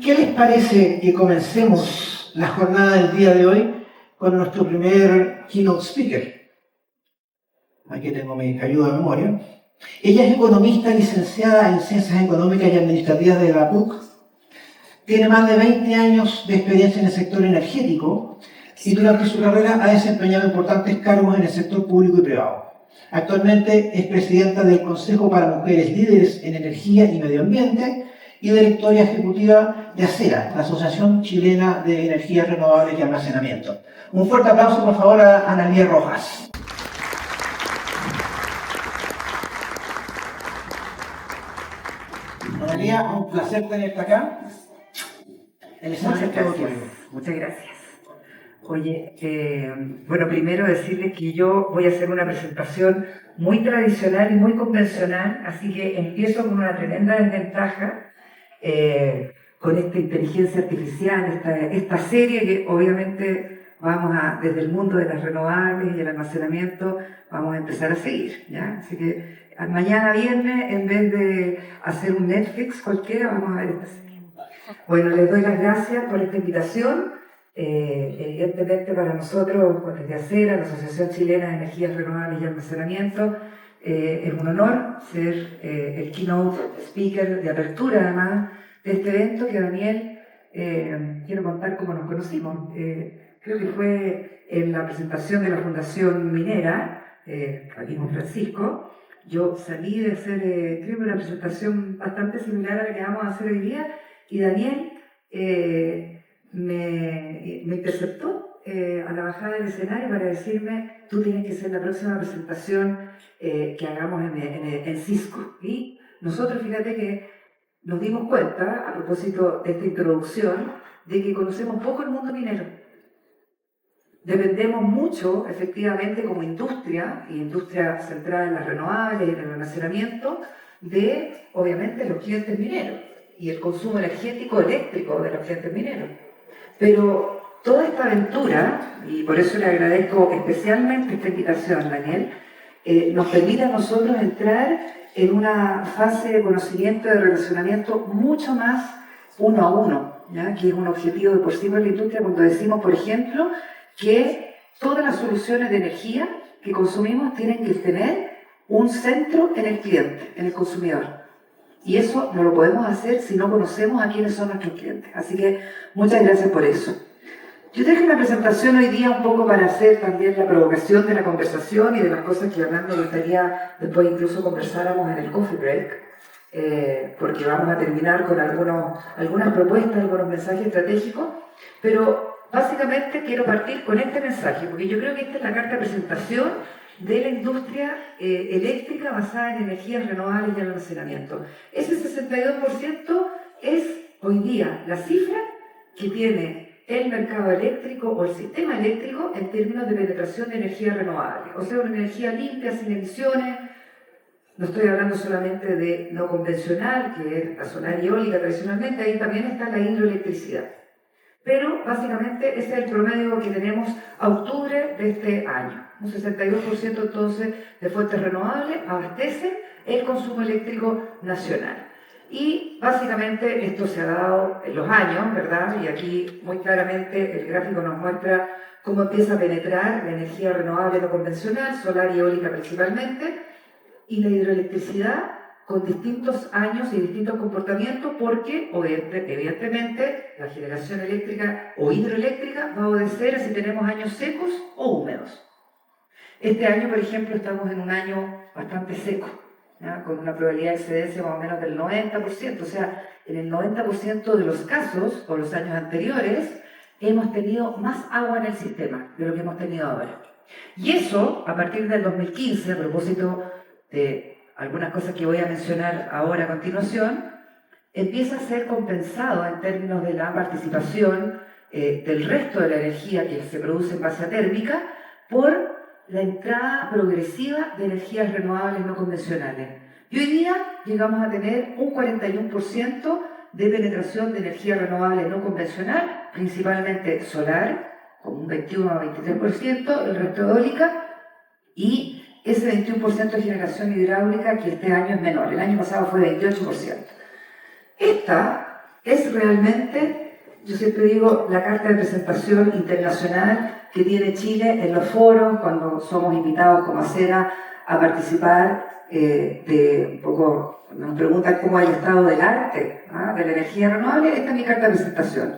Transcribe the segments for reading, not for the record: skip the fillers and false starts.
¿Qué les parece que comencemos la jornada del día de hoy con nuestro primer keynote speaker? Aquí tengo mi ayuda de memoria. Ella es economista licenciada en Ciencias Económicas y Administrativas de la PUC. Tiene más de 20 años de experiencia en el sector energético y durante su carrera ha desempeñado importantes cargos en el sector público y privado. Actualmente es presidenta del Consejo para Mujeres Líderes en Energía y Medio Ambiente y directora ejecutiva de ACERA, la Asociación Chilena de Energías Renovables y Almacenamiento. Un fuerte aplauso, por favor, a Analía Rojas. Analía, un placer tenerte acá. Muchas gracias. Oye, bueno, primero decirles que yo voy a hacer una presentación muy tradicional y muy convencional, así que empiezo con una tremenda desventaja, con esta inteligencia artificial, esta serie que obviamente desde el mundo de las renovables y el almacenamiento, vamos a empezar a seguir, ¿ya? Así que mañana viernes, en vez de hacer un Netflix cualquiera, vamos a ver esta serie. Bueno, les doy las gracias por esta invitación. Evidentemente para nosotros, desde ACERA, la Asociación Chilena de Energías Renovables y Almacenamiento, es un honor ser el keynote speaker de apertura, además, de este evento que Daniel, quiero contar cómo nos conocimos. Creo que fue en la presentación de la Fundación Minera, aquí en Francisco. Yo salí de hacer, creo que una presentación bastante similar a la que vamos a hacer hoy día, y Daniel me interceptó a la bajada del escenario para decirme: tú tienes que ser la próxima presentación que hagamos en Cisco. Y nosotros, fíjate que nos dimos cuenta, a propósito de esta introducción, de que conocemos poco el mundo minero. Dependemos mucho, efectivamente, como industria, y industria centrada en las renovables, en el almacenamiento, de, obviamente, los clientes mineros y el consumo energético eléctrico de los clientes mineros. Pero toda esta aventura, y por eso le agradezco especialmente esta invitación, Daniel, nos permite a nosotros entrar en una fase de conocimiento, de relacionamiento mucho más uno a uno, ¿ya? Que es un objetivo de por sí de la industria cuando decimos, por ejemplo, que todas las soluciones de energía que consumimos tienen que tener un centro en el cliente, en el consumidor. Y eso no lo podemos hacer si no conocemos a quiénes son nuestros clientes. Así que muchas gracias por eso. Yo traje una presentación hoy día un poco para hacer también la provocación de la conversación y de las cosas que Hernán me gustaría después incluso conversáramos en el coffee break, porque vamos a terminar con algunas propuestas, algunos mensajes estratégicos, pero básicamente quiero partir con este mensaje, porque yo creo que esta es la carta de presentación de la industria eléctrica basada en energías renovables y almacenamiento. Ese 62% es hoy día la cifra que tiene el mercado eléctrico o el sistema eléctrico en términos de penetración de energías renovables. O sea, una energía limpia, sin emisiones. No estoy hablando solamente de no convencional, que es la solar y eólica tradicionalmente, ahí también está la hidroelectricidad. Pero básicamente ese es el promedio que tenemos a octubre de este año. Un 62% entonces de fuentes renovables abastece el consumo eléctrico nacional. Y básicamente esto se ha dado en los años, ¿verdad? Y aquí muy claramente el gráfico nos muestra cómo empieza a penetrar la energía renovable no convencional, solar y eólica principalmente, y la hidroelectricidad con distintos años y distintos comportamientos, porque evidentemente la generación eléctrica o hidroeléctrica va a obedecer a si tenemos años secos o húmedos. Este año, por ejemplo, estamos en un año bastante seco, ¿ya? Con una probabilidad de excedencia más o menos del 90%, o sea, en el 90% de los casos, o los años anteriores, hemos tenido más agua en el sistema de lo que hemos tenido ahora. Y eso, a partir del 2015, a propósito de algunas cosas que voy a mencionar ahora a continuación, empieza a ser compensado en términos de la participación del resto de la energía que se produce en base a térmica por la entrada progresiva de energías renovables no convencionales. Y hoy día llegamos a tener un 41% de penetración de energía renovable no convencional, principalmente solar, con un 21 a 23%, el resto eólica, y ese 21% de generación hidráulica que este año es menor. El año pasado fue 28%. Esta es realmente, yo siempre digo, la carta de presentación internacional que tiene Chile en los foros, cuando somos invitados como ACERA a participar un poco, nos preguntan cómo es el estado del arte, de la energía renovable. Esta es mi carta de presentación.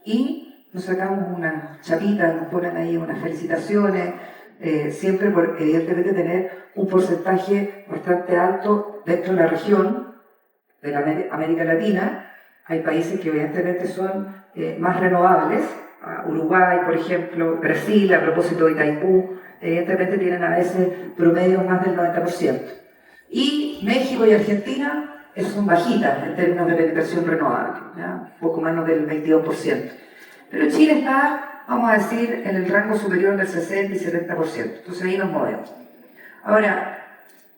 Y nos sacamos una chapita, nos ponen ahí unas felicitaciones, siempre por evidentemente tener un porcentaje bastante alto dentro de la región de la América Latina. Hay países que evidentemente son más renovables, Uruguay, por ejemplo, Brasil, a propósito de Itaipú, evidentemente tienen a veces promedios más del 90%. Y México y Argentina son bajitas en términos de penetración renovable, ¿ya? Un poco menos del 22%. Pero Chile está, vamos a decir, en el rango superior del 60 y 70%. Entonces ahí nos movemos. Ahora,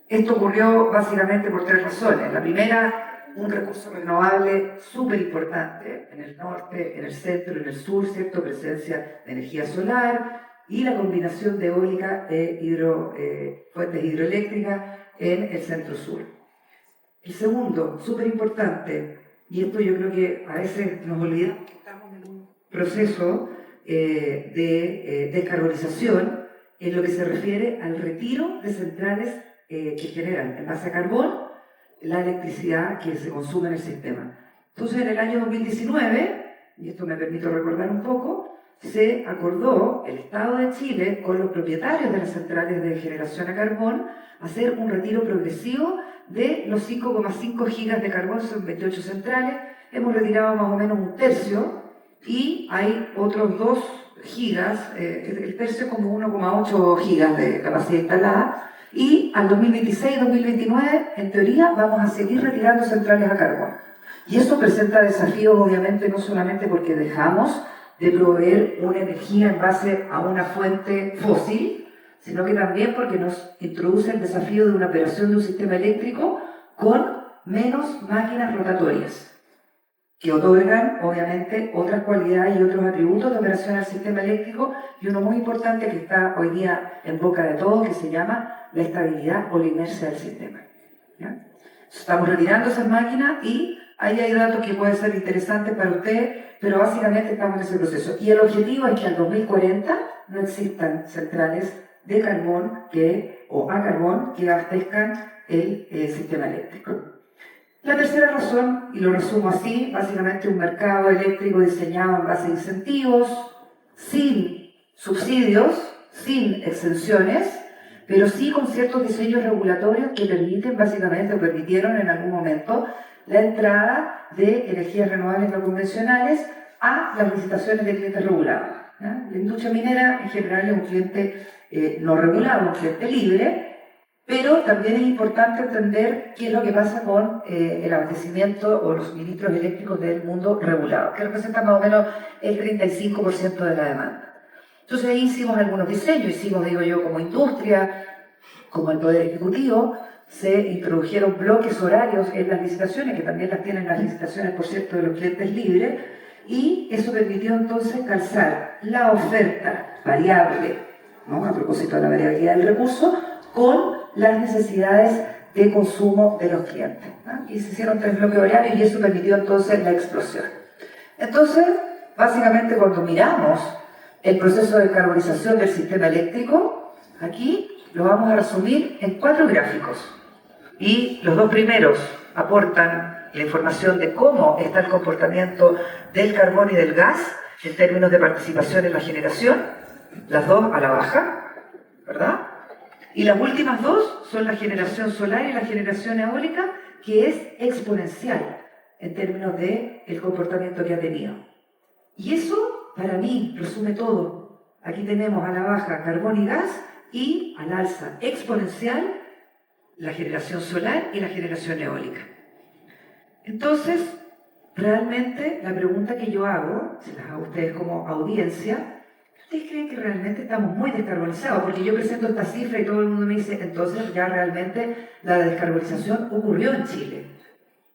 esto ocurrió básicamente por tres razones. La primera, un recurso renovable súper importante en el norte, en el centro, en el sur, ¿cierto? Presencia de energía solar y la combinación de eólica e fuentes hidroeléctricas en el centro-sur. El segundo, súper importante, y esto yo creo que a veces nos olvidamos que estamos en un proceso de descarbonización en lo que se refiere al retiro de centrales que generan en base a carbón la electricidad que se consume en el sistema. Entonces, en el año 2019, y esto me permito recordar un poco, se acordó el Estado de Chile con los propietarios de las centrales de generación a carbón hacer un retiro progresivo de los 5,5 gigas de carbón, son 28 centrales. Hemos retirado más o menos un tercio y hay otros 2 gigas, el tercio como 1,8 gigas de capacidad instalada. Y al 2026-2029, en teoría, vamos a seguir retirando centrales a carbón. Y eso presenta desafíos, obviamente, no solamente porque dejamos de proveer una energía en base a una fuente fósil, sino que también porque nos introduce el desafío de una operación de un sistema eléctrico con menos máquinas rotatorias, que otorgan, obviamente, otras cualidades y otros atributos de operación al sistema eléctrico, y uno muy importante que está hoy día en boca de todos, que se llama la estabilidad o la inercia del sistema. ¿Ya? Estamos retirando esas máquinas y ahí hay datos que pueden ser interesantes para ustedes, pero básicamente estamos en ese proceso. Y el objetivo es que al 2040 no existan centrales de carbón o a carbón que abastezcan el sistema eléctrico. La tercera razón, y lo resumo así, básicamente un mercado eléctrico diseñado en base a incentivos, sin subsidios, sin exenciones, pero sí con ciertos diseños regulatorios que permiten básicamente, o permitieron en algún momento, la entrada de energías renovables no convencionales a las licitaciones de clientes regulados. ¿Ya? La industria minera en general es un cliente no regulado, un cliente libre, pero también es importante entender qué es lo que pasa con el abastecimiento o los suministros eléctricos del mundo regulado, que representa más o menos el 35% de la demanda. Entonces ahí hicimos algunos diseños, digo yo, como industria, como el Poder Ejecutivo, se introdujeron bloques horarios en las licitaciones, que también las tienen las licitaciones, por cierto, de los clientes libres, y eso permitió entonces calzar la oferta variable, ¿no? A propósito de la variabilidad del recurso, con las necesidades de consumo de los clientes, ¿no? Y se hicieron 3 bloques horarios y eso permitió entonces la explosión. Entonces, básicamente cuando miramos el proceso de descarbonización del sistema eléctrico, aquí lo vamos a resumir en 4 gráficos. Y los 2 primeros aportan la información de cómo está el comportamiento del carbón y del gas en términos de participación en la generación, las 2 a la baja, ¿verdad? Y las últimas 2 son la generación solar y la generación eólica, que es exponencial en términos del comportamiento que ha tenido. Y eso, para mí, resume todo. Aquí tenemos a la baja carbón y gas y al alza exponencial la generación solar y la generación eólica. Entonces, realmente la pregunta que yo hago, se las hago a ustedes como audiencia, ¿ustedes creen que realmente estamos muy descarbonizados? Porque yo presento esta cifra y todo el mundo me dice, entonces ya realmente la descarbonización ocurrió en Chile.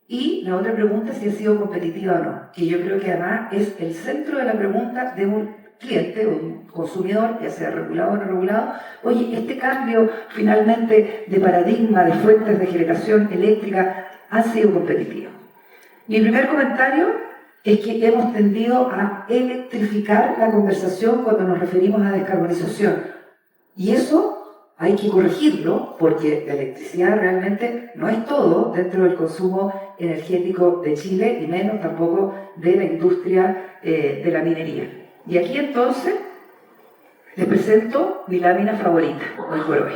Y la otra pregunta es si ha sido competitiva o no, que yo creo que además es el centro de la pregunta de un cliente o un consumidor, ya sea regulado o no regulado. Oye, este cambio finalmente de paradigma de fuentes de generación eléctrica ha sido competitivo. Mi primer comentario es que hemos tendido a electrificar la conversación cuando nos referimos a descarbonización. Y eso hay que corregirlo, porque la electricidad realmente no es todo dentro del consumo energético de Chile, y menos tampoco de la industria de la minería. Y aquí entonces les presento mi lámina favorita, hoy por hoy.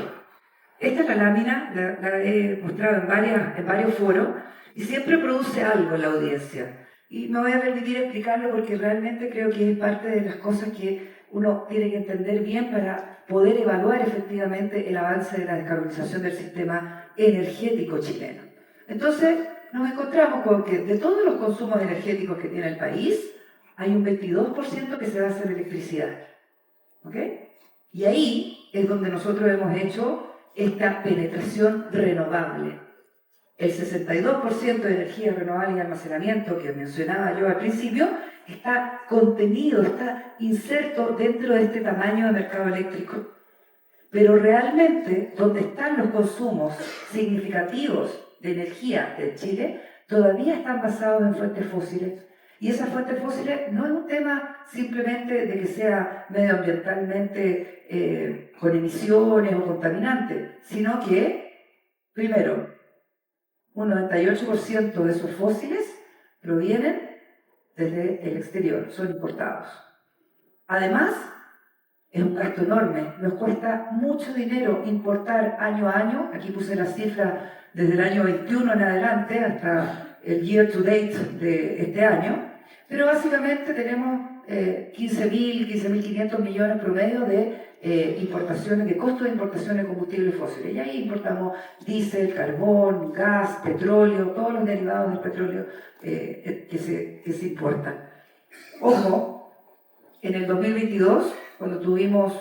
Esta es la lámina, la he mostrado en varios foros, y siempre produce algo en la audiencia. Y me voy a permitir explicarlo porque realmente creo que es parte de las cosas que uno tiene que entender bien para poder evaluar efectivamente el avance de la descarbonización del sistema energético chileno. Entonces, nos encontramos con que de todos los consumos energéticos que tiene el país, hay un 22% que se basa en electricidad. ¿Ok? Y ahí es donde nosotros hemos hecho esta penetración renovable. El 62% de energía renovable y almacenamiento que mencionaba yo al principio está contenido, está inserto dentro de este tamaño de mercado eléctrico. Pero realmente, donde están los consumos significativos de energía en Chile, todavía están basados en fuentes fósiles. Y esas fuentes fósiles no es un tema simplemente de que sea medioambientalmente con emisiones o contaminante, sino que, primero, un 98% de esos fósiles provienen desde el exterior, son importados. Además, es un gasto enorme, nos cuesta mucho dinero importar año a año, aquí puse la cifra desde el año 21 en adelante hasta el year to date de este año, pero básicamente tenemos 15.500 millones promedio de importaciones, de costo de importación de combustibles fósiles. Y ahí importamos diésel, carbón, gas, petróleo, todos los derivados del petróleo que se importan. Ojo, en el 2022, cuando tuvimos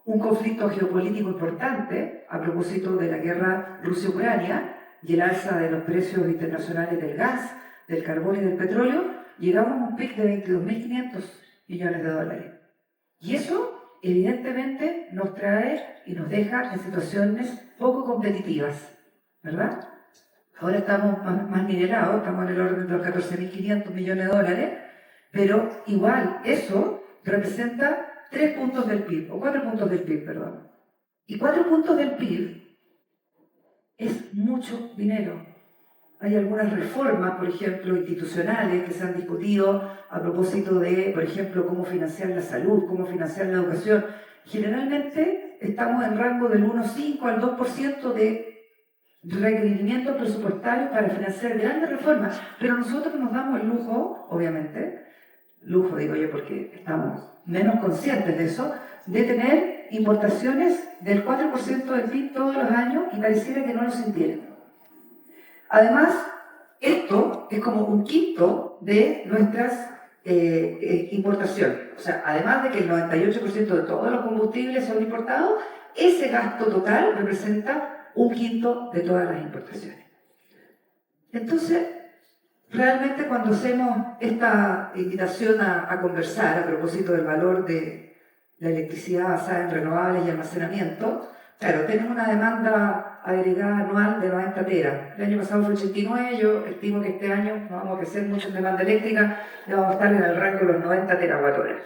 un conflicto geopolítico importante a propósito de la guerra Rusia-Ucrania y el alza de los precios internacionales del gas, del carbón y del petróleo, llegamos a un pic de 22.500 millones de dólares. Y eso, evidentemente, nos trae y nos deja en situaciones poco competitivas, ¿verdad? Ahora estamos más minerados, estamos en el orden de los 14.500 millones de dólares, pero igual eso representa 3 puntos del PIB, o 4 puntos del PIB, perdón. Y 4 puntos del PIB es mucho dinero. Hay algunas reformas, por ejemplo, institucionales que se han discutido a propósito de, por ejemplo, cómo financiar la salud, cómo financiar la educación. Generalmente estamos en rango del 1,5 al 2% de requerimientos presupuestarios para financiar grandes reformas, pero nosotros nos damos el lujo, obviamente, lujo digo yo porque estamos menos conscientes de eso, de tener importaciones del 4% del PIB todos los años y pareciera que no lo sintieran. Además, esto es como un quinto de nuestras importaciones. O sea, además de que el 98% de todos los combustibles son importados, ese gasto total representa un quinto de todas las importaciones. Entonces, realmente cuando hacemos esta invitación a conversar a propósito del valor de la electricidad basada en renovables y almacenamiento, claro, tenemos una demanda agregada anual de 90 teras. El año pasado fue 89, yo estimo que este año no vamos a crecer mucho en demanda eléctrica, ya vamos a estar en el rango de los 90 terawatts.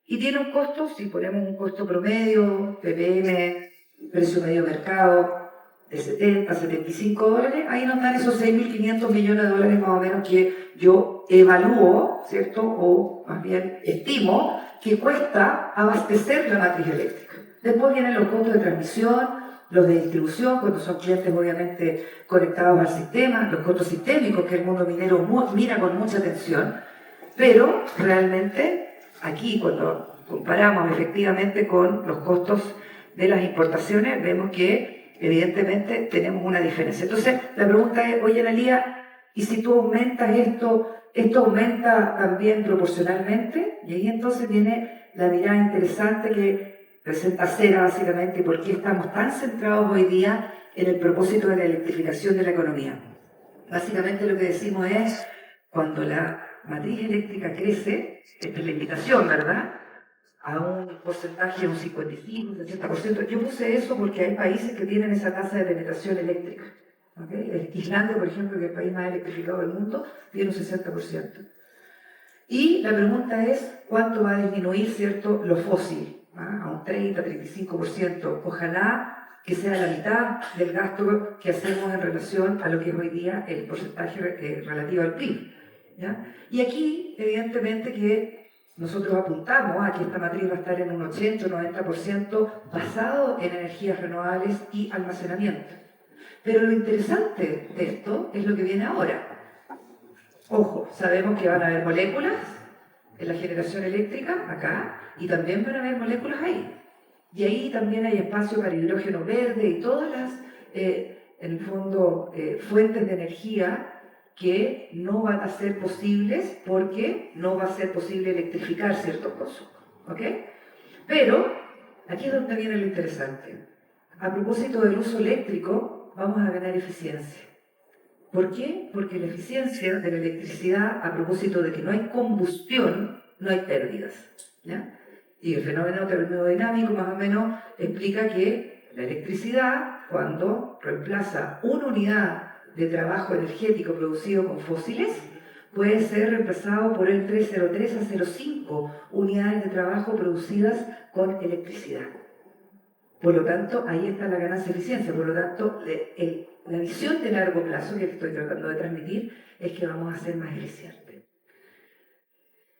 Y tiene un costo, si ponemos un costo promedio, ppm, precio medio mercado, de 70, 75 dólares, ahí nos dan esos 6.500 millones de dólares más o menos que yo evalúo, ¿cierto? O más bien estimo que cuesta abastecer la matriz eléctrica. Después vienen los costos de transmisión, los de distribución, cuando son clientes obviamente conectados al sistema, los costos sistémicos que el mundo minero mira con mucha atención, pero realmente aquí cuando comparamos efectivamente con los costos de las importaciones, vemos que evidentemente tenemos una diferencia. Entonces la pregunta es, oye Analía, ¿y si tú aumentas esto aumenta también proporcionalmente? Y ahí entonces viene la mirada interesante que presenta Cera básicamente, por qué estamos tan centrados hoy día en el propósito de la electrificación de la economía. Básicamente lo que decimos es, cuando la matriz eléctrica crece, esta es la invitación, ¿verdad?, a un porcentaje, un 55, un 60%. Yo puse eso porque hay países que tienen esa tasa de penetración eléctrica. ¿Okay? Islandia, por ejemplo, que es el país más electrificado del mundo, tiene un 60%. Y la pregunta es, ¿cuánto va a disminuir, cierto, lo fósil? A un 30-35%. Ojalá que sea la mitad del gasto que hacemos en relación a lo que es hoy día el porcentaje relativo al PIB. ¿Ya? Y aquí, evidentemente, que nosotros apuntamos a que esta matriz va a estar en un 80 o 90% basado en energías renovables y almacenamiento. Pero lo interesante de esto es lo que viene ahora. Ojo, sabemos que van a haber moléculas en la generación eléctrica, acá, y también van a haber moléculas ahí. Y ahí también hay espacio para hidrógeno verde y todas las, en el fondo, fuentes de energía que no van a ser posibles porque no va a ser posible electrificar ciertos consumos. ¿Ok? Pero, aquí es donde viene lo interesante. A propósito del uso eléctrico, vamos a ganar eficiencia. ¿Por qué? Porque la eficiencia de la electricidad, a propósito de que no hay combustión, no hay pérdidas. ¿Ya? Y el fenómeno termodinámico más o menos explica que la electricidad, cuando reemplaza una unidad de trabajo energético producido con fósiles, puede ser reemplazado por entre 0,3 a 0,5 unidades de trabajo producidas con electricidad. Por lo tanto, ahí está la ganancia de eficiencia. Por lo tanto, la visión de largo plazo que estoy tratando de transmitir es que vamos a ser más eficientes.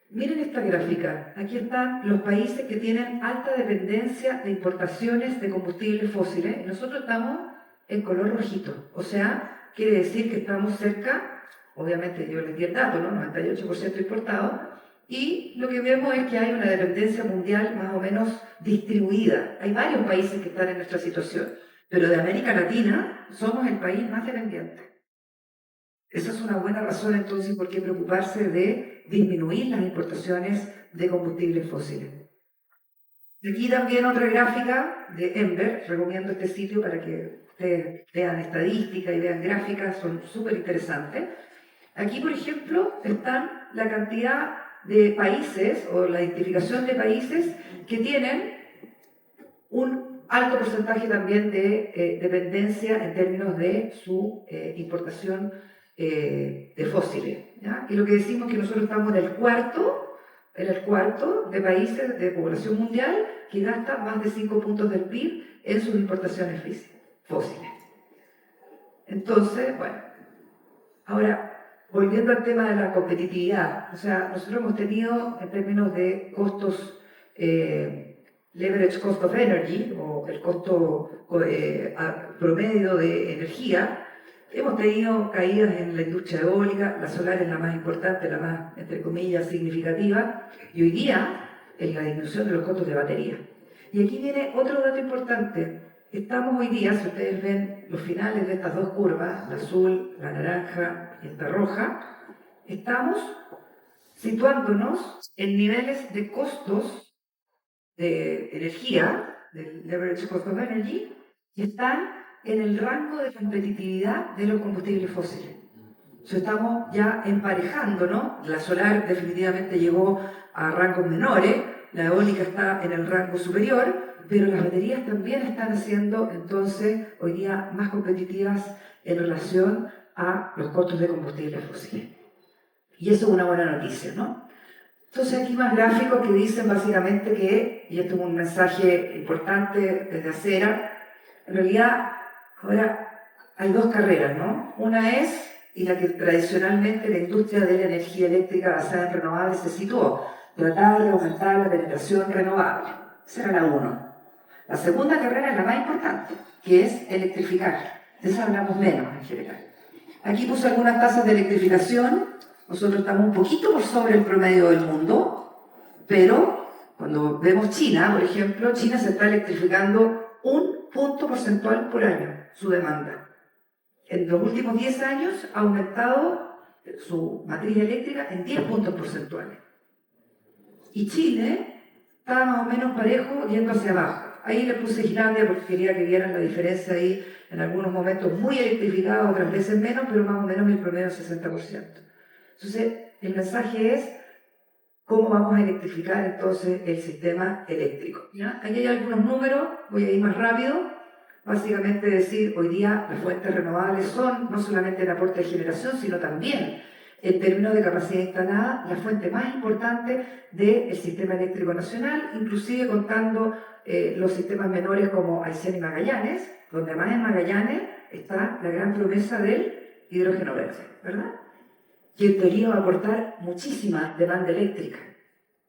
Miren esta gráfica. Aquí están los países que tienen alta dependencia de importaciones de combustibles fósiles. Y nosotros estamos en color rojito. O sea, quiere decir que estamos cerca, obviamente yo les di el dato, ¿no? 98% importado. Y lo que vemos es que hay una dependencia mundial más o menos distribuida. Hay varios países que están en nuestra situación, pero de América Latina somos el país más dependiente. Esa es una buena razón entonces por qué preocuparse de disminuir las importaciones de combustibles fósiles. Aquí también otra gráfica de Enver, recomiendo este sitio para que ustedes vean estadísticas y vean gráficas, son súper interesantes. Aquí, por ejemplo, están la cantidad de países o la identificación de países que tienen un alto porcentaje también de dependencia en términos de su importación de fósiles. ¿Ya? Y lo que decimos es que nosotros estamos en el cuarto de países de población mundial que gasta más de 5 puntos del PIB en sus importaciones fósiles. Entonces, bueno, ahora, volviendo al tema de la competitividad, o sea, nosotros hemos tenido en términos de costos, leverage cost of energy, o el costo promedio de energía, hemos tenido caídas en la industria eólica, la solar es la más importante, la más, entre comillas, significativa, y hoy día en la disminución de los costos de batería. Y aquí viene otro dato importante. Estamos hoy día, si ustedes ven los finales de estas dos curvas, la azul, la naranja y esta roja, estamos situándonos en niveles de costos de energía, del leverage cost of energy, que están en el rango de competitividad de los combustibles fósiles. Estamos ya emparejando, ¿no? La solar definitivamente llegó a rangos menores, la eólica está en el rango superior, pero las baterías también están siendo entonces hoy día más competitivas en relación a los costos de combustibles fósiles. Y eso es una buena noticia, ¿no? Entonces aquí más gráficos que dicen básicamente que, y esto es un mensaje importante desde Acera, en realidad ahora hay dos carreras, ¿no? Una es, y la que tradicionalmente la industria de la energía eléctrica basada en renovables se situó, tratar de aumentar la penetración renovable. Esa era la uno. La segunda carrera es la más importante, que es electrificar. De esa hablamos menos en general. Aquí puse algunas tasas de electrificación. Nosotros estamos un poquito por sobre el promedio del mundo, pero cuando vemos China, por ejemplo, China se está electrificando 1 punto porcentual por año, su demanda. En los últimos 10 años ha aumentado su matriz eléctrica en 10 puntos porcentuales. Y Chile está más o menos parejo yendo hacia abajo. Ahí le puse Islandia porque quería que vieran la diferencia ahí, en algunos momentos muy electrificado, otras veces menos, pero más o menos el promedio es 60%. Entonces, el mensaje es cómo vamos a electrificar entonces el sistema eléctrico. ¿Ya? Aquí hay algunos números, voy a ir más rápido. Básicamente decir, hoy día las fuentes renovables son no solamente el aporte de generación, sino también en términos de capacidad instalada, la fuente más importante del sistema eléctrico nacional, inclusive contando los sistemas menores como Aysén y Magallanes, donde además en Magallanes está la gran promesa del hidrógeno verde, ¿verdad? Que en teoría va a aportar muchísima demanda eléctrica,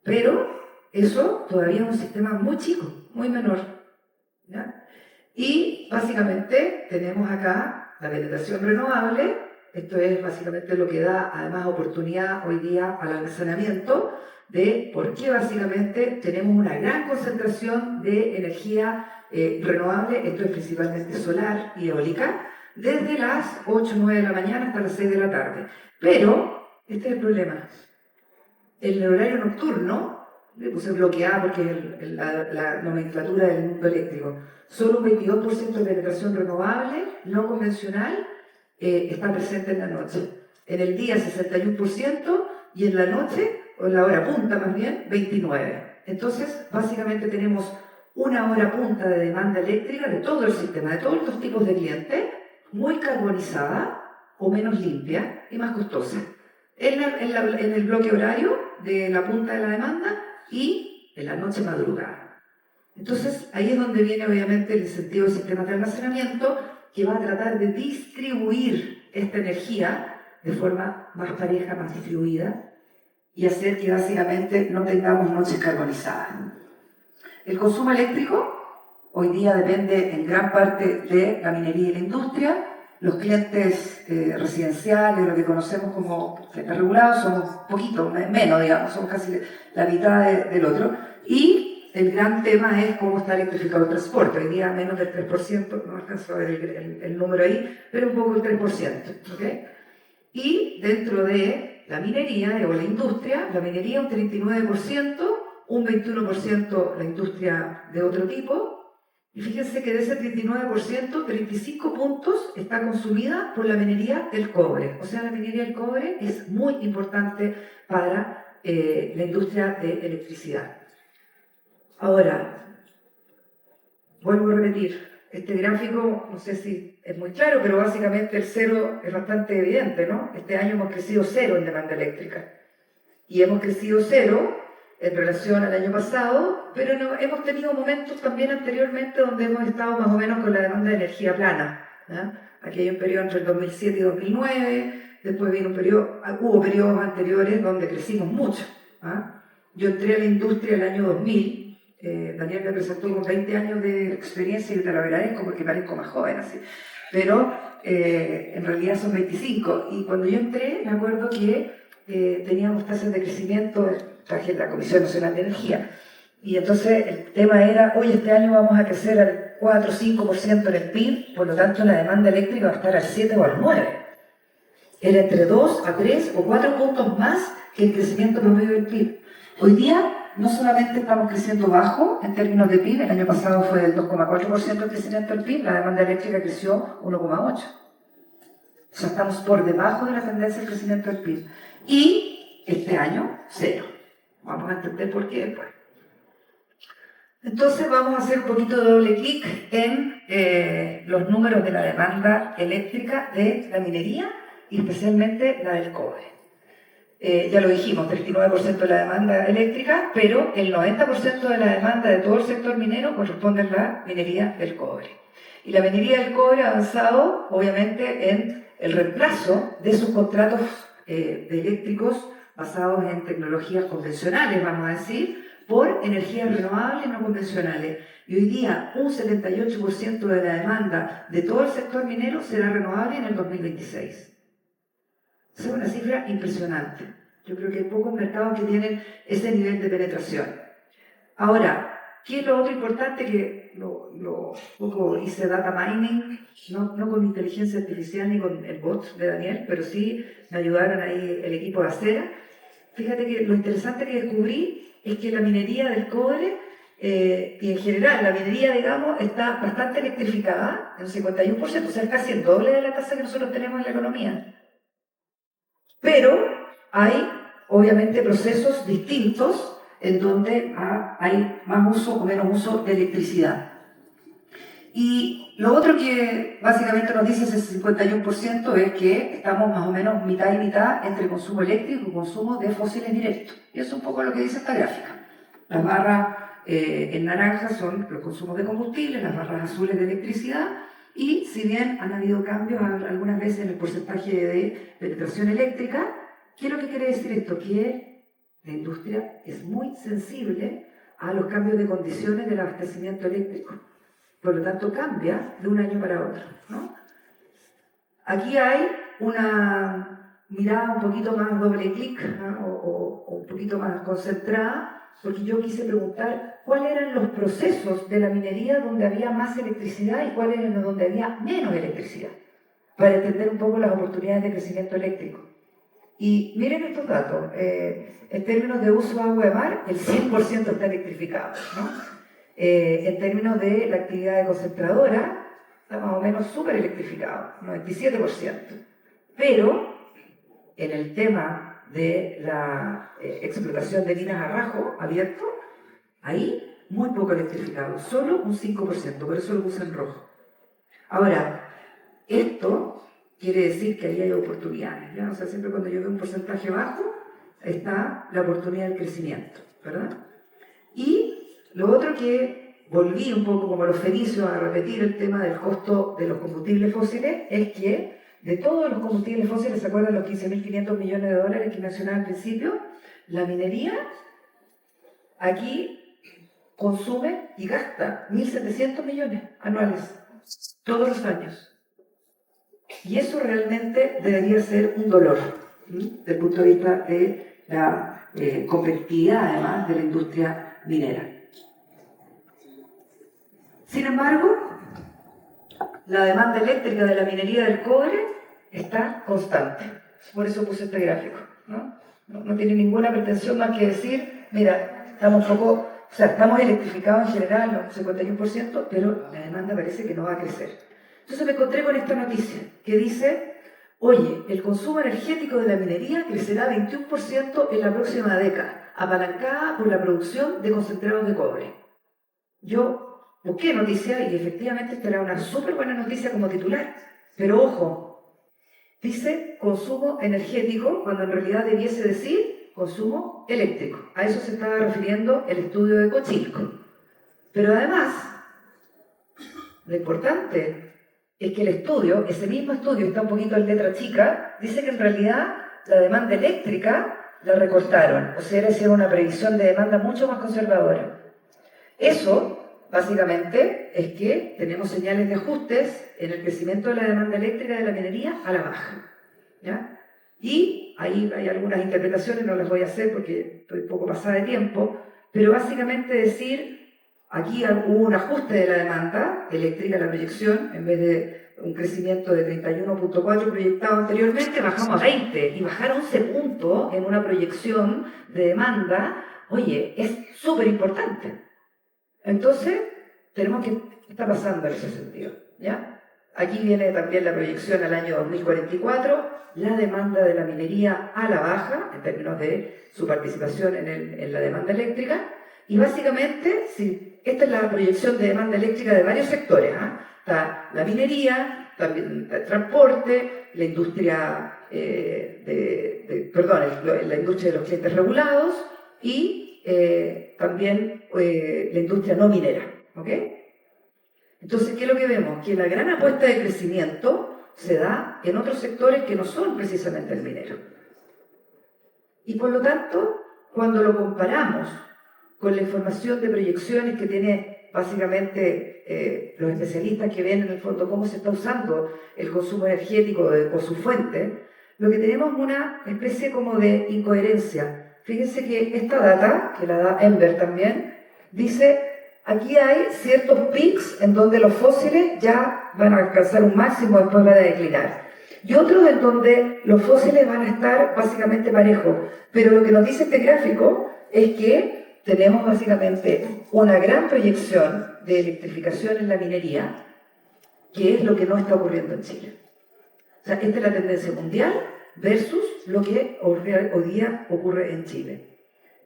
pero eso todavía es un sistema muy chico, muy menor, ¿ya? Y básicamente tenemos acá la penetración renovable. Esto es básicamente lo que da además oportunidad hoy día al almacenamiento de por qué básicamente tenemos una gran concentración de energía renovable, esto es principalmente solar y eólica, desde las 8 o 9 de la mañana hasta las 6 de la tarde. Pero, este es el problema, en el horario nocturno, le puse bloqueada porque es la nomenclatura del mundo eléctrico, solo un 22% de penetración renovable, no convencional, está presente en la noche. En el día 61% y en la noche, o en la hora punta más bien, 29%. Entonces, básicamente tenemos una hora punta de demanda eléctrica de todo el sistema, de todos los tipos de clientes, muy carbonizada o menos limpia y más costosa. En el bloque horario de la punta de la demanda y en la noche madrugada. Entonces, ahí es donde viene obviamente el incentivo del sistema de almacenamiento, que va a tratar de distribuir esta energía de forma más pareja, más distribuida, y hacer que básicamente no tengamos noches carbonizadas. El consumo eléctrico hoy día depende en gran parte de la minería y la industria. Los clientes residenciales, lo que conocemos como clientes regulados, somos poquito, menos, digamos, somos casi la mitad del otro. Y el gran tema es cómo está electrificado el transporte. Hoy día menos del 3%, no alcanzo a ver el número ahí, pero un poco el 3%. ¿Okay? Y dentro de la minería o la industria, la minería un 39%, un 21% la industria de otro tipo. Y fíjense que de ese 39%, 35 puntos está consumida por la minería del cobre. O sea, la minería del cobre es muy importante para la industria de electricidad. Ahora, vuelvo a repetir, este gráfico, no sé si es muy claro, pero básicamente el cero es bastante evidente, ¿no? Este año hemos crecido cero en demanda eléctrica. Y hemos crecido cero en relación al año pasado, pero no, hemos tenido momentos también anteriormente donde hemos estado más o menos con la demanda de energía plana. Aquí hay un periodo entre el 2007 y 2009, después vino hubo periodos anteriores donde crecimos mucho. Yo entré a la industria el año 2000, Daniel me presentó con 20 años de experiencia y te lo agradezco porque parezco más joven así, pero en realidad son 25, y cuando yo entré me acuerdo que teníamos tasas de crecimiento, traje la Comisión Nacional de Energía, y entonces el tema era, oye, este año vamos a crecer al 4 o 5% en el PIB, por lo tanto la demanda eléctrica va a estar al 7 o al 9. Era entre 2 a 3 o 4 puntos más que el crecimiento promedio del PIB. Hoy día no solamente estamos creciendo bajo en términos de PIB, el año pasado fue del 2,4% el crecimiento del PIB, la demanda eléctrica creció 1,8%. O sea, estamos por debajo de la tendencia del crecimiento del PIB. Y este año, cero. Vamos a entender por qué después. Entonces vamos a hacer un poquito de doble clic en los números de la demanda eléctrica de la minería y especialmente la del cobre. Ya lo dijimos, 39% de la demanda eléctrica, pero el 90% de la demanda de todo el sector minero corresponde a la minería del cobre. Y la minería del cobre ha avanzado, obviamente, en el reemplazo de sus contratos eléctricos basados en tecnologías convencionales, vamos a decir, por energías renovables no convencionales. Y hoy día un 78% de la demanda de todo el sector minero será renovable en el 2026. Esa es una cifra impresionante. Yo creo que hay pocos mercados que tienen ese nivel de penetración. Ahora, ¿qué es lo otro importante? Que poco hice data mining, no con inteligencia artificial ni con el bot de Daniel, pero sí me ayudaron ahí el equipo de Acera. Fíjate que lo interesante que descubrí es que la minería del cobre, y en general la minería, digamos, está bastante electrificada, en un 51%, o sea, es casi el doble de la tasa que nosotros tenemos en la economía. Pero hay, obviamente, procesos distintos en donde hay más uso o menos uso de electricidad. Y lo otro que básicamente nos dice ese 51% es que estamos más o menos mitad y mitad entre consumo eléctrico y consumo de fósiles directos. Y eso es un poco lo que dice esta gráfica. Las barras en naranja son los consumos de combustible, las barras azules de electricidad, y si bien han habido cambios algunas veces en el porcentaje de penetración eléctrica, ¿qué es lo que quiere decir esto? Que la industria es muy sensible a los cambios de condiciones del abastecimiento eléctrico. Por lo tanto, cambia de un año para otro, ¿no? Aquí hay una mirada un poquito más doble clic, ¿no? o un poquito más concentrada, porque yo quise preguntar cuáles eran los procesos de la minería donde había más electricidad y cuáles eran los donde había menos electricidad, para entender un poco las oportunidades de crecimiento eléctrico. Y miren estos datos, en términos de uso de agua de mar, el 100% está electrificado, ¿no? En términos de la actividad de concentradora, está más o menos súper electrificado, 97%. Pero en el tema de la explotación de minas a rajo abierto, ahí muy poco electrificado, solo un 5%, por eso lo puse en rojo. Ahora, esto quiere decir que ahí hay oportunidades, ¿ya? O sea, siempre cuando yo veo un porcentaje bajo, está la oportunidad del crecimiento, ¿verdad? Y lo otro que volví un poco como los fenicios a repetir el tema del costo de los combustibles fósiles es que de todos los combustibles fósiles, ¿se acuerdan los 15.500 millones de dólares que mencionaba al principio? La minería aquí consume y gasta 1.700 millones anuales, todos los años. Y eso realmente debería ser un dolor, desde el punto de vista de la competitividad, además, de la industria minera. Sin embargo, la demanda eléctrica de la minería del cobre está constante. Por eso puse este gráfico, ¿no? No tiene ninguna pretensión más que decir, mira, estamos electrificados en general, un 51%, pero la demanda parece que no va a crecer. Entonces me encontré con esta noticia que dice, oye, el consumo energético de la minería crecerá 21% en la próxima década, apalancada por la producción de concentrados de cobre. Yo busqué noticias y efectivamente esta era una súper buena noticia como titular, pero ojo, dice consumo energético cuando en realidad debiese decir consumo eléctrico. A eso se estaba refiriendo el estudio de Cochilco. Pero además, lo importante es que el estudio, ese mismo estudio está un poquito en letra chica, dice que en realidad la demanda eléctrica la recortaron, o sea, hicieron una previsión de demanda mucho más conservadora. Eso, básicamente, es que tenemos señales de ajustes en el crecimiento de la demanda eléctrica de la minería a la baja, ¿ya? Y ahí hay algunas interpretaciones, no las voy a hacer porque estoy un poco pasada de tiempo, pero básicamente decir, aquí hubo un ajuste de la demanda eléctrica, la proyección, en vez de un crecimiento de 31.4 proyectado anteriormente, bajamos a 20, y bajar 11 puntos en una proyección de demanda, oye, es súper importante. Entonces, tenemos que... ¿qué está pasando en ese sentido? ¿Ya? Aquí viene también la proyección al año 2044, la demanda de la minería a la baja, en términos de su participación en la demanda eléctrica, y básicamente, sí, esta es la proyección de demanda eléctrica de varios sectores, ¿eh? Está la minería, también el transporte, la industria, la industria de los clientes regulados y también la industria no minera, ¿ok? Entonces, ¿qué es lo que vemos? Que la gran apuesta de crecimiento se da en otros sectores que no son precisamente el minero. Y por lo tanto, cuando lo comparamos con la información de proyecciones que tiene básicamente los especialistas que ven en el fondo cómo se está usando el consumo energético o su fuente, lo que tenemos es una especie como de incoherencia. Fíjense que esta data, que la da Ember también, dice, aquí hay ciertos peaks en donde los fósiles ya van a alcanzar un máximo, después van a declinar. Y otros en donde los fósiles van a estar básicamente parejos. Pero lo que nos dice este gráfico es que tenemos básicamente una gran proyección de electrificación en la minería, que es lo que no está ocurriendo en Chile. O sea, esta es la tendencia mundial versus lo que hoy día ocurre en Chile.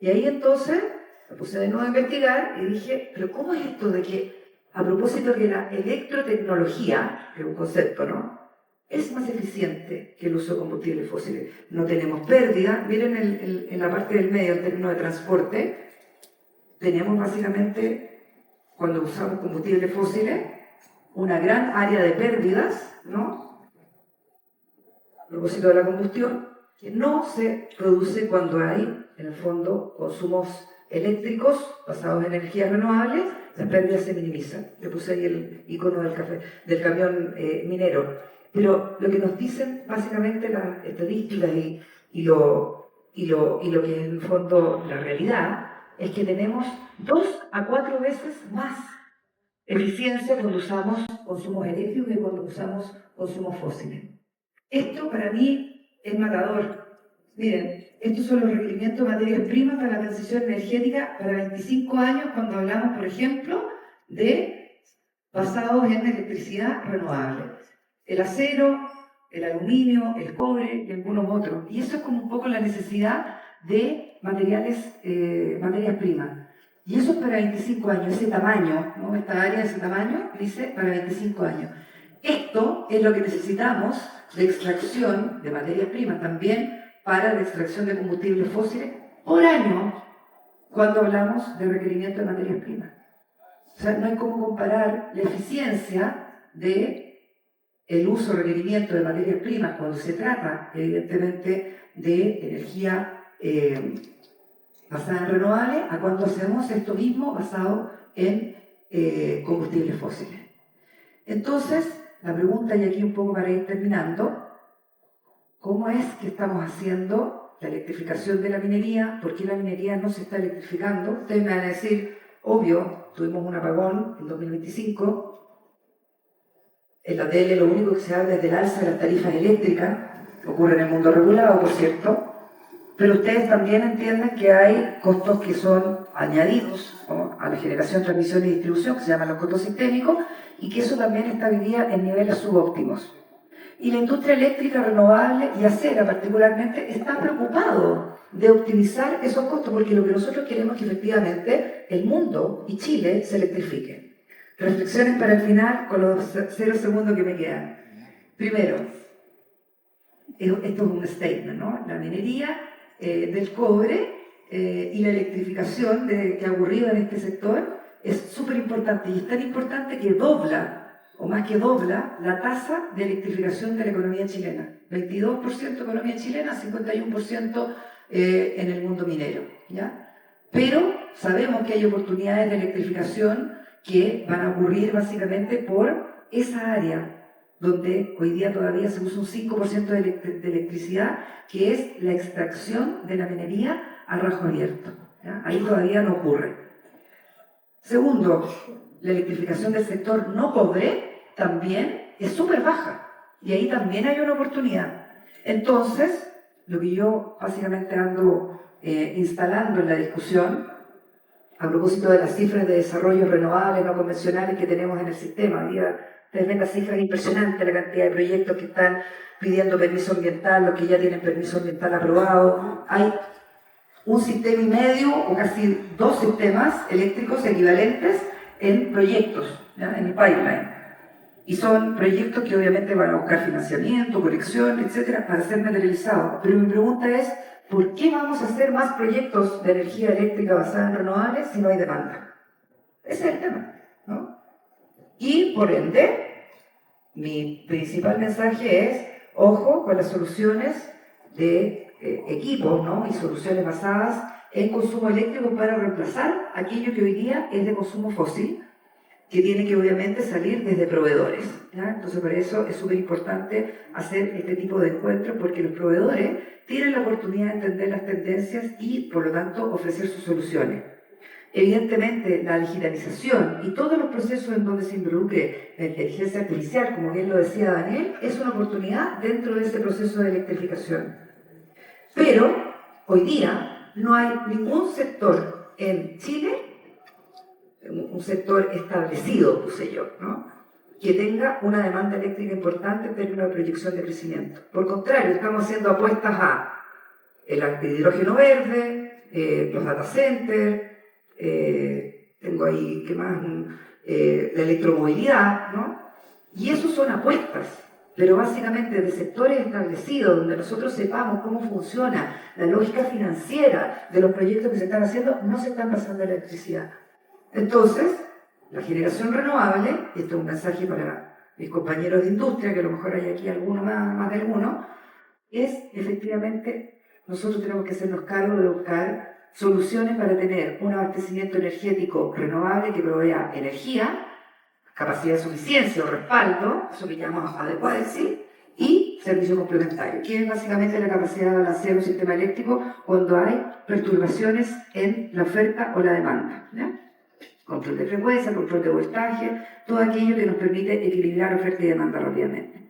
Y ahí entonces me puse de nuevo a investigar y dije, pero ¿cómo es esto de que a propósito que la electrotecnología, que es un concepto, ¿no?, es más eficiente que el uso de combustibles fósiles. No tenemos pérdida. Miren en la parte del medio, en términos de transporte, tenemos básicamente, cuando usamos combustibles fósiles, una gran área de pérdidas, ¿no?, a propósito de la combustión, que no se produce cuando hay, en el fondo, consumos eléctricos basados en energías renovables. Las pérdidas se minimizan. Le puse ahí el icono del camión minero. Pero lo que nos dicen básicamente las estadísticas y lo que es en el fondo la realidad es que tenemos 2 a 4 veces más eficiencia cuando usamos consumos eléctricos que cuando usamos consumos fósiles. Esto para mí es matador. Miren, estos son los requerimientos de materias primas para la transición energética para 25 años cuando hablamos, por ejemplo, de basados en electricidad renovable. El acero, el aluminio, el cobre y algunos otros. Y eso es como un poco la necesidad de materias primas. Y eso es para 25 años, ese tamaño, ¿no? Esta área de ese tamaño dice para 25 años. Esto es lo que necesitamos de extracción de materias primas, también para la extracción de combustibles fósiles por año, cuando hablamos de requerimiento de materias primas. O sea, no hay cómo comparar la eficiencia de el uso o requerimiento de materias primas cuando se trata, evidentemente, de energía basada en renovables, a cuando hacemos esto mismo basado en combustibles fósiles. Entonces, la pregunta, y aquí un poco para ir terminando, ¿cómo es que estamos haciendo la electrificación de la minería? ¿Por qué la minería no se está electrificando? Ustedes me van a decir, obvio, tuvimos un apagón en 2025. En la tele lo único que se habla es del alza de las tarifas eléctricas, que ocurre en el mundo regulado, por cierto. Pero ustedes también entienden que hay costos que son añadidos, ¿no?, a la generación, transmisión y distribución, que se llaman los costos sistémicos, y que eso también está hoy día en niveles subóptimos. Y la industria eléctrica renovable y acera particularmente está preocupado de optimizar esos costos, porque lo que nosotros queremos es que efectivamente el mundo y Chile se electrifiquen. Reflexiones para el final con los 0 segundos que me quedan. Primero, esto es un statement, ¿no? La minería del cobre y la electrificación que ha ocurrido en este sector es súper importante, y es tan importante que dobla, o más que dobla, la tasa de electrificación de la economía chilena. 22% economía chilena, 51% en el mundo minero, ¿ya? Pero sabemos que hay oportunidades de electrificación que van a ocurrir básicamente por esa área donde hoy día todavía se usa un 5% de electricidad, que es la extracción de la minería a rajo abierto, ¿ya? Ahí todavía no ocurre. Segundo, la electrificación del sector no cobre también es súper baja, y ahí también hay una oportunidad. Entonces, lo que yo básicamente ando instalando en la discusión, a propósito de las cifras de desarrollo renovables no convencionales que tenemos en el sistema, había tremendas cifras impresionantes, la cantidad de proyectos que están pidiendo permiso ambiental, los que ya tienen permiso ambiental aprobado. Hay un sistema y medio o casi 2 sistemas eléctricos equivalentes en proyectos, ¿ya?, en el pipeline. Y son proyectos que obviamente van a buscar financiamiento, conexión, etcétera, para ser materializados. Pero mi pregunta es, ¿por qué vamos a hacer más proyectos de energía eléctrica basada en renovables si no hay demanda? Ese es el tema, ¿no? Y por ende, mi principal mensaje es, ojo con las soluciones de equipos, ¿no?, y soluciones basadas en consumo eléctrico para reemplazar aquello que hoy día es de consumo fósil, que tiene que obviamente salir desde proveedores, ¿ya? Entonces por eso es súper importante hacer este tipo de encuentros, porque los proveedores tienen la oportunidad de entender las tendencias y por lo tanto ofrecer sus soluciones. Evidentemente la digitalización y todos los procesos en donde se involucre la inteligencia artificial, como bien lo decía Daniel, es una oportunidad dentro de ese proceso de electrificación. Pero hoy día no hay ningún sector en Chile, un sector establecido, puse yo, ¿no?, que tenga una demanda eléctrica importante en términos de proyección de crecimiento. Por contrario, estamos haciendo apuestas a el hidrógeno verde, los data centers, tengo ahí, ¿qué más? la electromovilidad, ¿no? Y eso son apuestas, pero básicamente de sectores establecidos, donde nosotros sepamos cómo funciona la lógica financiera de los proyectos que se están haciendo, no se están pasando a la electricidad. Entonces, la generación renovable, y esto es un mensaje para mis compañeros de industria, que a lo mejor hay aquí alguno más de alguno, es efectivamente, nosotros tenemos que hacernos cargo de buscar soluciones para tener un abastecimiento energético renovable que provea energía, capacidad de suficiencia o respaldo, eso que llamamos adequacy, y servicio complementario, que es básicamente la capacidad de balancear un sistema eléctrico cuando hay perturbaciones en la oferta o la demanda, ¿ya? Control de frecuencia, control de voltaje, todo aquello que nos permite equilibrar oferta y demanda rápidamente.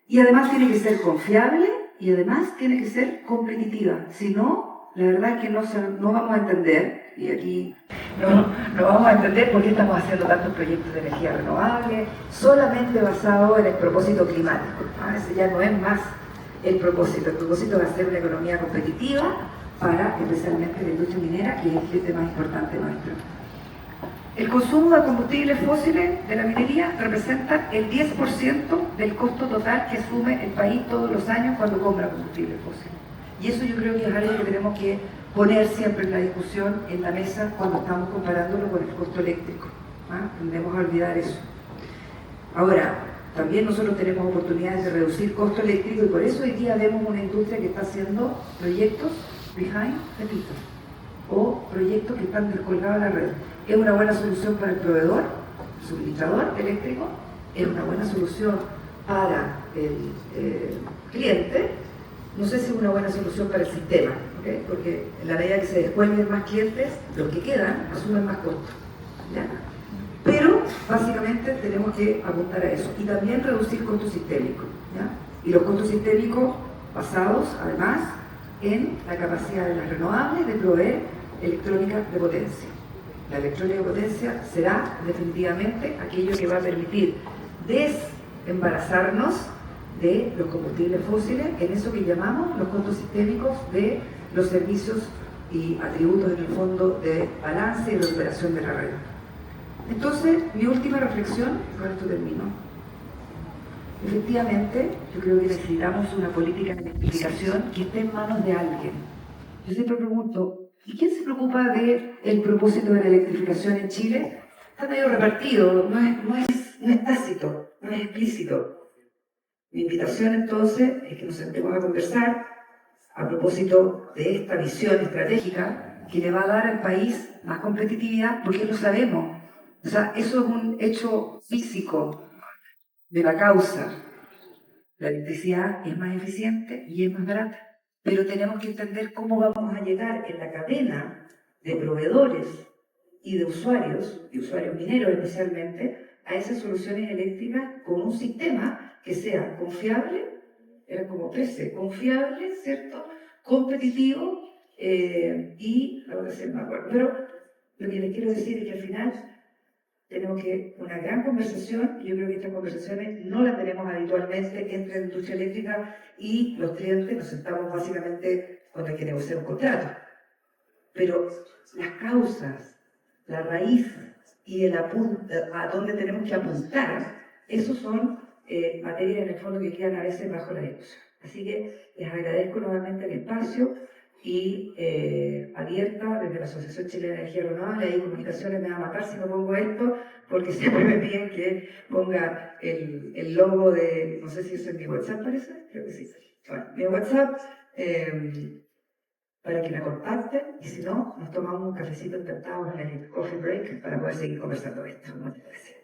Y además tiene que ser confiable y además tiene que ser competitiva. Si no, la verdad es que no vamos a entender, y aquí no vamos a entender por qué estamos haciendo tantos proyectos de energía renovable solamente basados en el propósito climático. Ese ya no es más el propósito. El propósito va a ser una economía competitiva para especialmente la industria minera, que es el cliente más importante nuestro. El consumo de combustibles fósiles de la minería representa el 10% del costo total que asume el país todos los años cuando compra combustibles fósiles. Y eso yo creo que es algo que tenemos que poner siempre en la discusión, en la mesa, cuando estamos comparándolo con el costo eléctrico. Tendemos a olvidar eso. Ahora, también nosotros tenemos oportunidades de reducir costo eléctrico y por eso hoy día vemos una industria que está haciendo proyectos behind the meter o proyectos que están descolgados de la red. Es una buena solución para el proveedor, el suministrador eléctrico, es una buena solución para el cliente, no sé si es una buena solución para el sistema, ¿okay? Porque en la medida que se descuelguen más clientes, los que quedan asumen más costos, ¿ya? Pero básicamente tenemos que apuntar a eso y también reducir costos sistémicos, ¿ya? Y los costos sistémicos basados además en la capacidad de las renovables de proveer electrónica de potencia. La electrónica de potencia será definitivamente aquello que va a permitir desembarazarnos de los combustibles fósiles en eso que llamamos los costos sistémicos de los servicios y atributos en el fondo de balance y recuperación de la red. Entonces, mi última reflexión, con esto termino. Efectivamente, yo creo que necesitamos una política de electrificación que esté en manos de alguien. Yo siempre pregunto, ¿y quién se preocupa del propósito de la electrificación en Chile? Está medio repartido, no es tácito, no es explícito. Mi invitación entonces es que nos sentemos a conversar a propósito de esta visión estratégica que le va a dar al país más competitividad, porque lo sabemos. O sea, eso es un hecho físico de la causa. La electricidad es más eficiente y es más barata, pero tenemos que entender cómo vamos a llegar en la cadena de proveedores y de usuarios mineros especialmente, a esas soluciones eléctricas con un sistema que sea confiable, era como 13, confiable, ¿cierto? Competitivo y, ahora sí me acuerdo, pero lo que les quiero decir es que al final tenemos que una gran conversación, y yo creo que estas conversaciones no las tenemos habitualmente entre la industria eléctrica y los clientes, nos sentamos básicamente cuando hay que negociar un contrato. Pero las causas, la raíz y a dónde tenemos que apuntar, esos son materias en el fondo que quedan a veces bajo la discusión. Así que les agradezco nuevamente el espacio y abierta desde la Asociación Chilena de Energía Renovable. Ahí Comunicaciones me va a matar si no pongo esto, porque siempre me piden que ponga el logo de, no sé si eso es mi WhatsApp, parece, creo que sí. Bueno, mi WhatsApp, para que me contacten, y si no, nos tomamos un cafecito intentados en el coffee break para poder seguir conversando de esto. Muchas gracias.